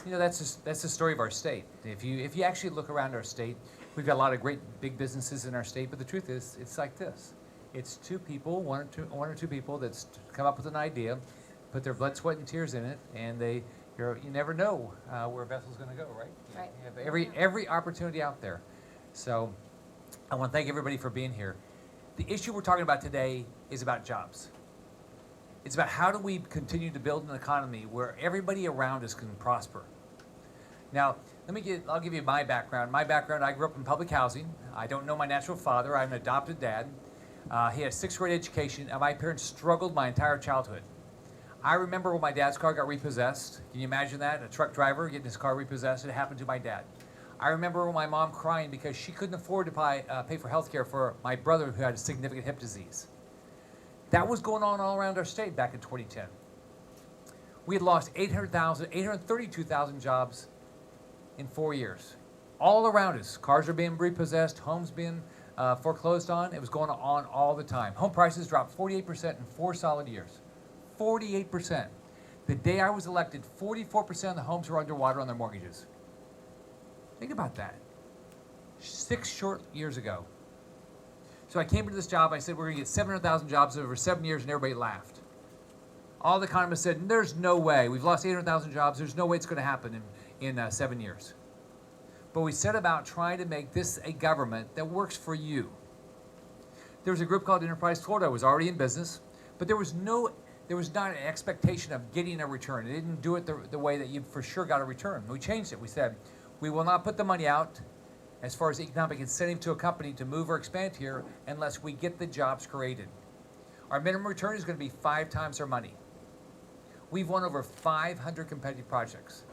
You know, that's the story of our state. If you actually look around our state, we've got a lot of great big businesses in our state, but the truth is, it's like this. It's two people, one or two people that's come up with an idea, put their blood, sweat, and tears in it, and you never know where a vessel's going to go, right? Right. You have every opportunity out there. So I want to thank everybody for being here. The issue we're talking about today is about jobs. It's about how do we continue to build an economy where everybody around us can prosper. Now, I'll give you my background. My background, I grew up in public housing. I don't know my natural father. I'm an adopted dad. He had a 6th grade education, and my parents struggled my entire childhood. I remember when my dad's car got repossessed. Can you imagine that? A truck driver getting his car repossessed. It happened to my dad. I remember when my mom crying because she couldn't afford to pay for health care for my brother who had a significant hip disease. That was going on all around our state back in 2010. We had lost 832,000 jobs in 4 years. All around us, cars are being repossessed, homes being foreclosed on. It was going on all the time. Home prices dropped 48% in 4 solid years. 48%. The day I was elected, 44% of the homes were underwater on their mortgages. Think about that. 6 short years ago. So I came into this job, I said we're going to get 700,000 jobs over 7 years, and everybody laughed. All the economists said, there's no way. We've lost 800,000 jobs. There's no way it's going to happen in 7 years. But we set about trying to make this a government that works for you. There was a group called Enterprise Florida that was already in business, but there was not an expectation of getting a return. It didn't do it the way that you for sure got a return. We changed it. We said, we will not put the money out as far as economic incentive to a company to move or expand here unless we get the jobs created. Our minimum return is going to be 5 times our money. We've won over 500 competitive projects.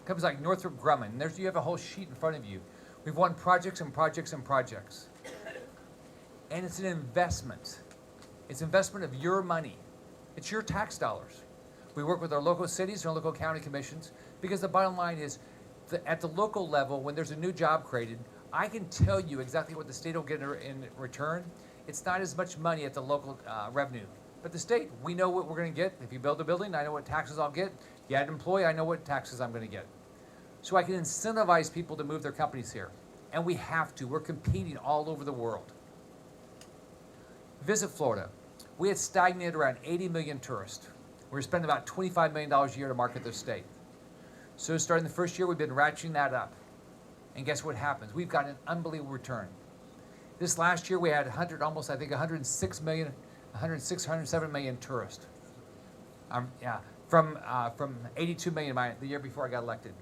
Companies like Northrop Grumman, you have a whole sheet in front of you. We've won projects and projects and projects. And it's an investment. It's investment of your money. It's your tax dollars. We work with our local cities and our local county commissions because the bottom line is at the local level, when there's a new job created, I can tell you exactly what the state will get in return. It's not as much money at the local revenue. But the state, we know what we're going to get. If you build a building, I know what taxes I'll get. If you add an employee, I know what taxes I'm going to get. So I can incentivize people to move their companies here. And we have to. We're competing all over the world. Visit Florida. We had stagnated around 80 million tourists. We're spending about $25 million a year to market the state. So starting the first year, we've been ratcheting that up. And guess what happens? We've got an unbelievable return. This last year, we had 106 million, 107 million tourists. From 82 million the year before I got elected.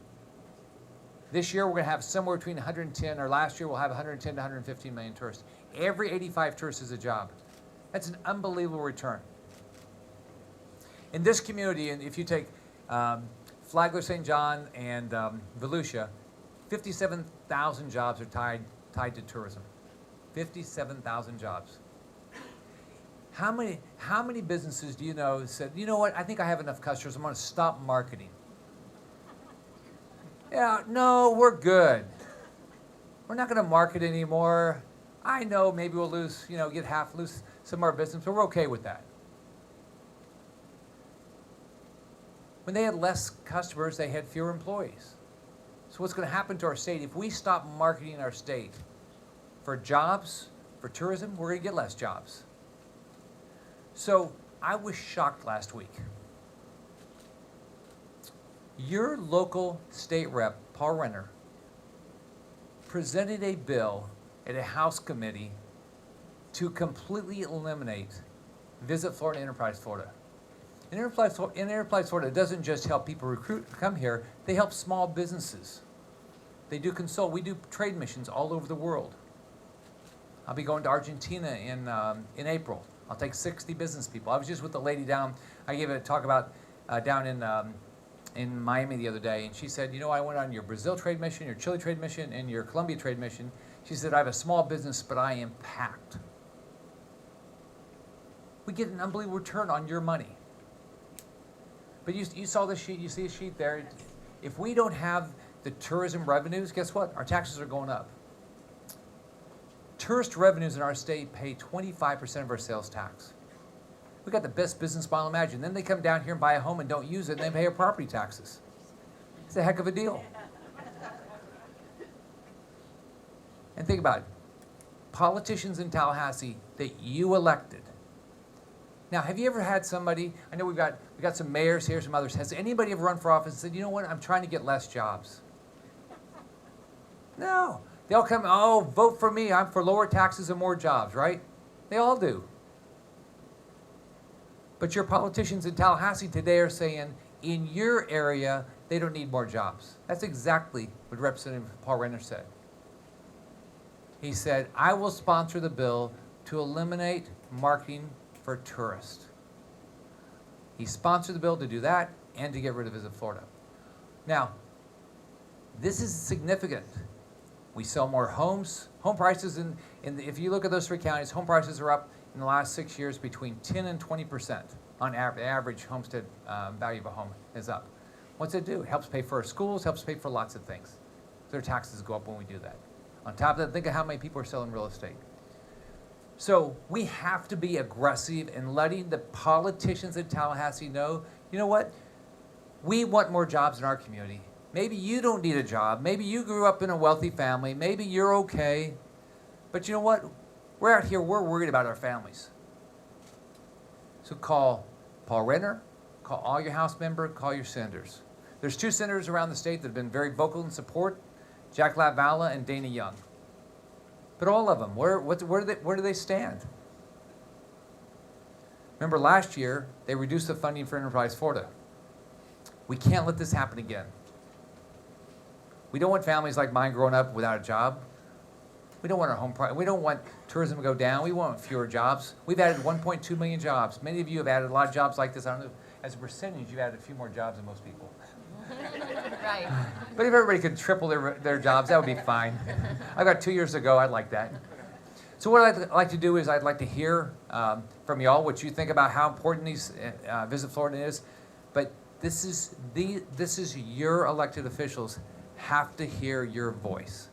This year, we're going to have somewhere between 110, or last year, we'll have 110 to 115 million tourists. Every 85 tourists is a job. That's an unbelievable return. In this community, and if you take Flagler, St. John, and Volusia, 57,000 jobs are tied to tourism. 57,000 jobs. How many businesses do you know said, you know what, I think I have enough customers, I'm going to stop marketing? Yeah, no, we're good. We're not going to market anymore. I know maybe we'll lose some of our business, but we're okay with that. When they had less customers, they had fewer employees. So what's going to happen to our state, if we stop marketing our state for jobs, for tourism, we're going to get less jobs. So I was shocked last week. Your local state rep, Paul Renner, presented a bill at a House committee to completely eliminate Visit Florida, Enterprise Florida. In Enterprise Florida, it doesn't just help people come here, they help small businesses. They do consult. We do trade missions all over the world. I'll be going to Argentina in April. I'll take 60 business people. I was just with the lady I gave a talk about down in Miami the other day, and she said, you know, I went on your Brazil trade mission, your Chile trade mission, and your Colombia trade mission. She said, I have a small business, but I am packed. We get an unbelievable return on your money. But you saw the sheet, you see a sheet there. If we don't have the tourism revenues, guess what? Our taxes are going up. Tourist revenues in our state pay 25% of our sales tax. We've got the best business model imagined. Then they come down here and buy a home and don't use it, and they pay our property taxes. It's a heck of a deal. And think about it. Politicians in Tallahassee that you elected. Now, have you ever had somebody, I know we got some mayors here, some others, has anybody ever run for office and said, you know what, I'm trying to get less jobs? No. They all come, oh, vote for me, I'm for lower taxes and more jobs, right? They all do. But your politicians in Tallahassee today are saying, in your area, they don't need more jobs. That's exactly what Representative Paul Renner said. He said, I will sponsor the bill to eliminate marketing for tourists. He sponsored the bill to do that and to get rid of Visit Florida. Now, this is significant. We sell more homes. Home prices, if you look at those 3 counties, home prices are up in the last 6 years between 10 and 20% on average. The average homestead value of a home is up. What's it do? It helps pay for our schools, helps pay for lots of things. Their taxes go up when we do that. On top of that, think of how many people are selling real estate. So we have to be aggressive in letting the politicians in Tallahassee know, you know what? We want more jobs in our community. Maybe you don't need a job. Maybe you grew up in a wealthy family. Maybe you're okay. But you know what? We're out here, we're worried about our families. So call Paul Renner, call all your House members, call your senators. There's 2 senators around the state that have been very vocal in support, Jack Latvala and Dana Young. But all of them, where do they stand? Remember last year, they reduced the funding for Enterprise Florida. We can't let this happen again. We don't want families like mine growing up without a job. We don't want our home we don't want tourism to go down. We want fewer jobs. We've added 1.2 million jobs. Many of you have added a lot of jobs like this. I don't know, as a percentage, you've added a few more jobs than most people. Right. But if everybody could triple their jobs, that would be fine. I've got 2 years to go. I'd like that. So what I'd like to do is I'd like to hear from y'all what you think about how important these Visit Florida is. But this is your elected officials have to hear your voice.